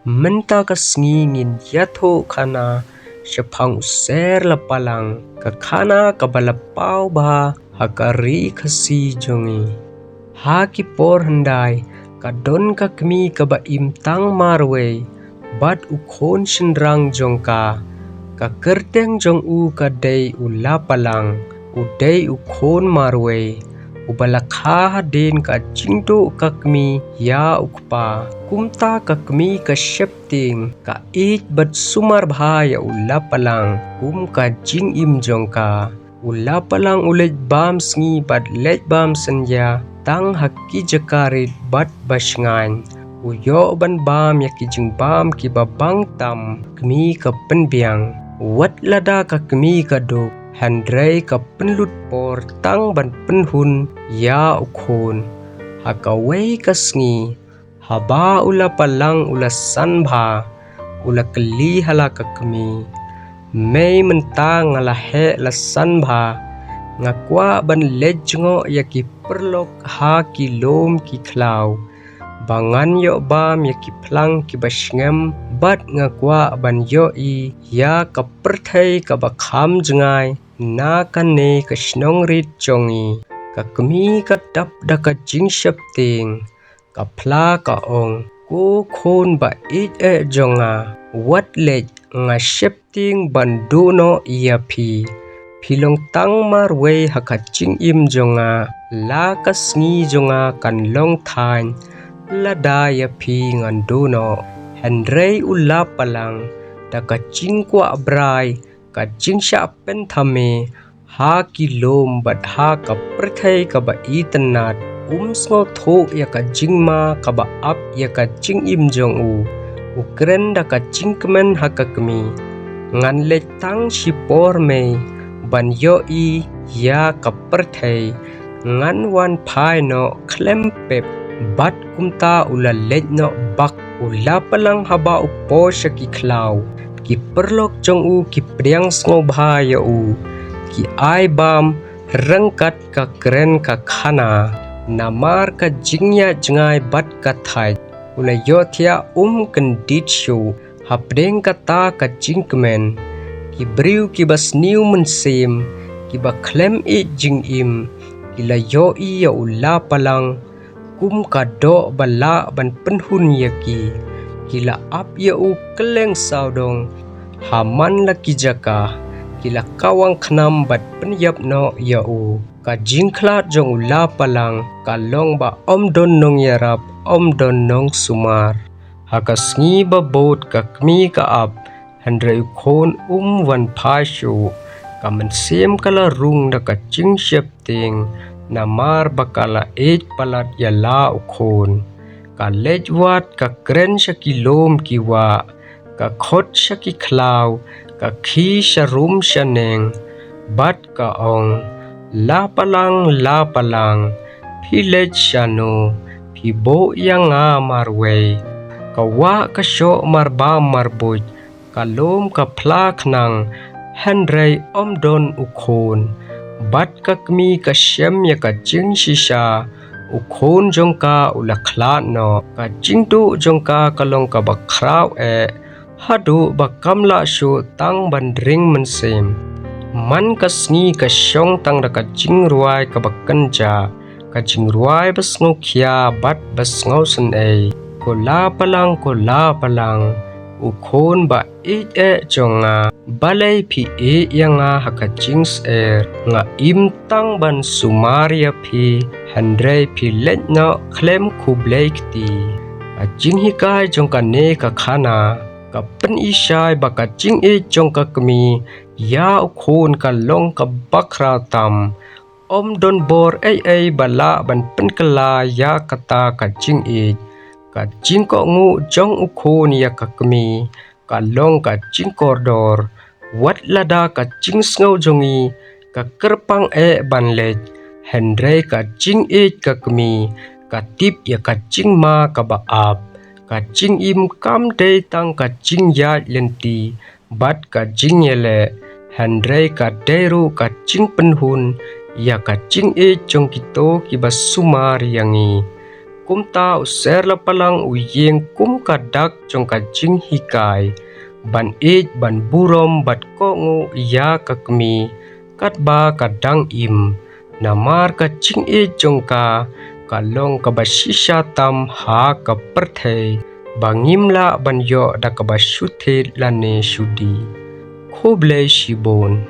menta kasngingin yatho khana shapang user la palang ka khana kabalapau ba hakari khasi jongi ha ki por handai kadon ka kmi ka ba imtang marwe bat ukhon shinrang jongka ka kerteng jong u ka dei ula palang u dei ukhon marwe ubalakha den ka jingdo kakmi ya ukpa kumta kakmi ka shepting ka it bat sumar bhaya ula palang kum ka jing im jongka ula palang ulet bam sngi bat let bam sanya tang hakki jakarit bat basngan uyo ban bam yaki jing bam ki babang tam kmi ka penbiang wat lada ka kmi ka dok handrai ka penlut por tang ban penhun ya ukhon hakawai kasngi haba ula palang ula sanbha ula keli hala ka kmi mei mentang ala he la sanbha ngakwa ban lejngo yaki perlok ha ki lom ki klau bangan yo bam yaki plang ki basngem bat ngakwa ban yo I ya ka perthai ka bakham jngai na kane ka snong rit chongi ka kmi ka tap da ka jing shapting ka phla ka ong ko khon ba it e jonga wat le nga shapting ban do no ya phi philong tang mar we haka ching im jonga la ka sngi jonga kan long thain lada ya phi ngan do no handrei ula palang da ka ching kwa brai ka ching sha pen thame ha ki lom bat ha ka prthai ka ba itanat sngo tho ya ka jingma ka ba ap ya ka ching im jong u ukren da ka chingkmen ha ka kmi ngan le tang shi por me ban yo I ya ka prthai ngan wan phai no klem pep bat kumta ula let no bak ula palang haba upo shaki klau ki perlok jong u ki priang sngo bhaya u ki ai bam rangkat ka kren ka khana namar ka jingya jngai bat ka thai ula yothia kandit shu hapdeng ka ta ka jingkmen ki briu ki bas niu mensem ki ba klem I jing im ki la yo I ya ula palang kum ka do bala ban penhun yaki kila ap ya u keleng saudong haman la ki jaka kila kawang khnam bat penyap no ya u ka jingkhlat jong ula palang ka long ba don nong yarap don nong sumar haka sngi ba bot ka kmi ka ap handrai khon wan phashu ka mensem kala rung da ka ching shepting namar bakala ej palat ya la ukhon ka lejwat ka kren shaki lom kiwa ka khot shaki klau ka khi sharum shaneng bat ka ong la palang phi lej shano phi bo yanga marwe ka wa ka sho marba marbuj ka lom ka phla khnang handrai don ukhon bat ka kmi ka shem ya ka jing shisha ukhon jongka ula khlat no ka jingdu jongka kalong ka bakrau e hadu bakamla shu tang bandring mensem man ka sngi ka shong tang da ka jing ruai ka bakanja ka jing ruai basngo khia bat basngo san e ko la palang ukhon ba e jonga balai phi e yanga haka jings nga im tang ban sumaria phi handrai phi letno klem kubleik ti a jing hi kai jongka ne ka khana ka pen ishai ba ka jing e jongka kmi ya ukhon ka long ka bakra tam don bor ai bala ban pen kala ya kata ka jing e ka jing ko ngu jong ukhon ya ka kmi ka long ka jing kordor wat lada ka jing sngo jongi ka kerpang e ban lej handrai ka jing e ka kmi ka tip ya ka jing ma ka ba ap ka jing im kam de tang ka jing ya lenti bat ka jing yele handrai ka deru ka jing penhun ya ka jing e jong kito ki basumar yangi kumta user la palang uyeng kum kadak jong ka jing hikai ban ban burom bat kongu ya kakmi katba kadang im namar ka jing jong ka kalong ka basisha tam ha ka perthei bangimla ban yo da ka basuthe lane shudi khoble shibon